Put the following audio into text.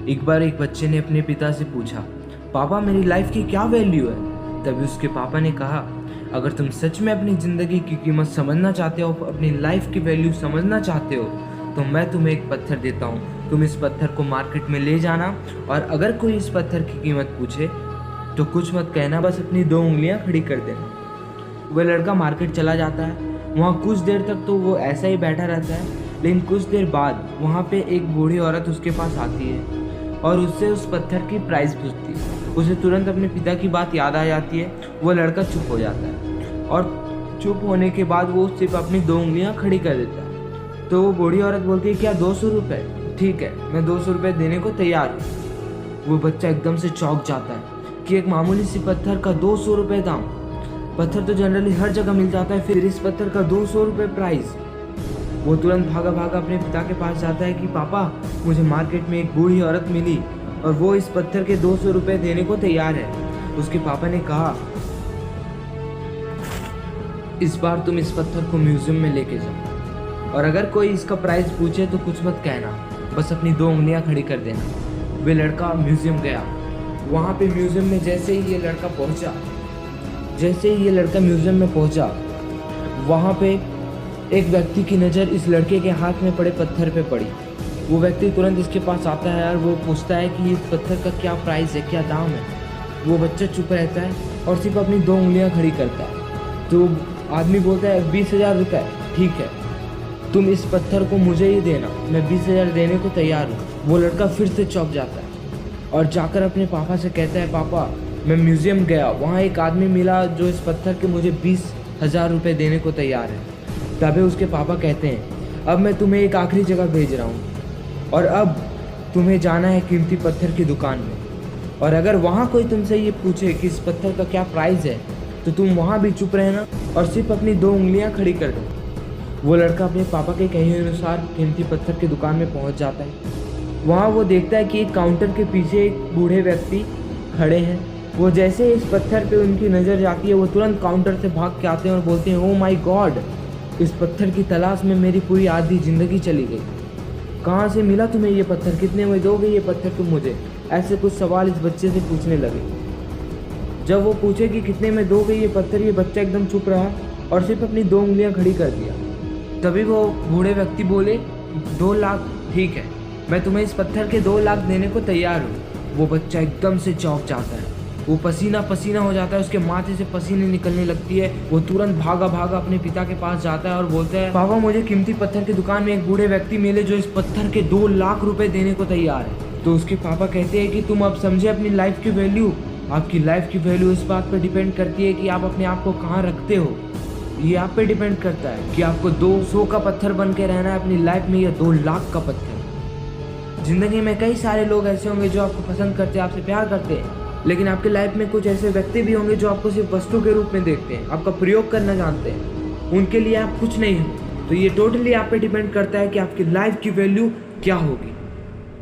एक बार एक बच्चे ने अपने पिता से पूछा, पापा मेरी लाइफ की क्या वैल्यू है? तभी उसके पापा ने कहा, अगर तुम सच में अपनी ज़िंदगी की कीमत समझना चाहते हो, अपनी लाइफ की वैल्यू समझना चाहते हो, तो मैं तुम्हें एक पत्थर देता हूँ। तुम इस पत्थर को मार्केट में ले जाना और अगर कोई इस पत्थर की कीमत पूछे तो कुछ मत कहना, बस अपनी 2 उंगलियां खड़ी कर देना। वह लड़का मार्केट चला जाता है। वहाँ कुछ देर तक तो वो ऐसा ही बैठा रहता है, लेकिन कुछ देर बाद वहाँ पे एक बूढ़ी औरत उसके पास आती है और उससे उस पत्थर की प्राइस पूछती है। उसे तुरंत अपने पिता की बात याद आ जाती है। वो लड़का चुप हो जाता है और चुप होने के बाद वो सिर्फ अपनी 2 उंगलियां खड़ी कर देता है। तो वो बूढ़ी औरत बोलती है, क्या 200 रुपये? ठीक है, मैं 200 रुपये देने को तैयार हूँ। वो बच्चा एकदम से चौंक जाता है कि एक मामूली सी पत्थर का 200 रुपये दाम। पत्थर तो जनरली हर जगह मिल जाता है, फिर इस पत्थर का 200 रुपये प्राइस। वो तुरंत भागा भागा अपने पिता के पास जाता है कि पापा, मुझे मार्केट में एक बूढ़ी औरत मिली और वो इस पत्थर के 200 रुपये देने को तैयार है। उसके पापा ने कहा, इस बार तुम इस पत्थर को म्यूजियम में लेके जाओ और अगर कोई इसका प्राइस पूछे तो कुछ मत कहना, बस अपनी 2 उंगलियां खड़ी कर देना। वे लड़का म्यूजियम गया। वहाँ पे म्यूजियम में जैसे ही ये लड़का म्यूजियम में पहुँचा, वहाँ पे एक व्यक्ति की नज़र इस लड़के के हाथ में पड़े पत्थर पे पड़ी। वो व्यक्ति तुरंत इसके पास आता है और वो पूछता है कि इस पत्थर का क्या प्राइस है, क्या दाम है। वो बच्चा चुप रहता है और सिर्फ अपनी 2 उंगलियां खड़ी करता है। तो आदमी बोलता है, 20,000 रुपये। ठीक है, तुम इस पत्थर को मुझे ही देना, मैं 20,000 देने को तैयार हूँ। वो लड़का फिर से चौंक जाता है और जाकर अपने पापा से कहता है, पापा मैं म्यूज़ियम गया, वहाँ एक आदमी मिला जो इस पत्थर के मुझे 20,000 रुपये देने को तैयार है। तभी उसके पापा कहते हैं, अब मैं तुम्हें एक आखिरी जगह भेज रहा हूँ और अब तुम्हें जाना है कीमती पत्थर की दुकान में, और अगर वहाँ कोई तुमसे ये पूछे कि इस पत्थर का क्या प्राइस है तो तुम वहाँ भी चुप रहना और सिर्फ अपनी 2 उंगलियाँ खड़ी कर दो। वो लड़का अपने पापा के कहे अनुसार कीमती पत्थर की दुकान में पहुँच जाता है। वहाँ वो देखता है कि एक काउंटर के पीछे एक बूढ़े व्यक्ति खड़े हैं। वो जैसे इस पत्थर पे उनकी नज़र जाती है, वो तुरंत काउंटर से भाग के आते हैं और बोलते हैं, ओ माय गॉड, इस पत्थर की तलाश में मेरी पूरी आधी ज़िंदगी चली गई। कहाँ से मिला तुम्हें ये पत्थर? कितने में दोगे ये पत्थर तुम मुझे? ऐसे कुछ सवाल इस बच्चे से पूछने लगे। जब वो पूछे कि कितने में दोगे ये पत्थर, ये बच्चा एकदम चुप रहा और सिर्फ अपनी 2 उंगलियां खड़ी कर दिया। तभी वो बूढ़े व्यक्ति बोले, 2 लाख। ठीक है, मैं तुम्हें इस पत्थर के 2 लाख देने को तैयार हूँ। वो बच्चा एकदम से चौंक जाता है, वो पसीना पसीना हो जाता है, उसके माथे से पसीने निकलने लगती है। वो तुरंत भागा भागा अपने पिता के पास जाता है और बोलता है, पापा मुझे कीमती पत्थर की दुकान में एक बूढ़े व्यक्ति मिले जो इस पत्थर के 2 लाख रुपए देने को तैयार है। तो उसके पापा कहते हैं कि तुम अब समझे अपनी लाइफ की वैल्यू। आपकी लाइफ की वैल्यू इस बात पर डिपेंड करती है कि आप अपने आप को कहाँ रखते हो। ये आप पे डिपेंड करता है कि आपको 200 का पत्थर बन के रहना है अपनी लाइफ में या 2 लाख का पत्थर। जिंदगी में कई सारे लोग ऐसे होंगे जो आपको पसंद करते हैं, आपसे प्यार करते हैं, लेकिन आपकी लाइफ में कुछ ऐसे व्यक्ति भी होंगे जो आपको सिर्फ वस्तु के रूप में देखते हैं, आपका प्रयोग करना जानते हैं, उनके लिए आप कुछ नहीं हो। तो ये टोटली आप पे डिपेंड करता है कि आपकी लाइफ की वैल्यू क्या होगी।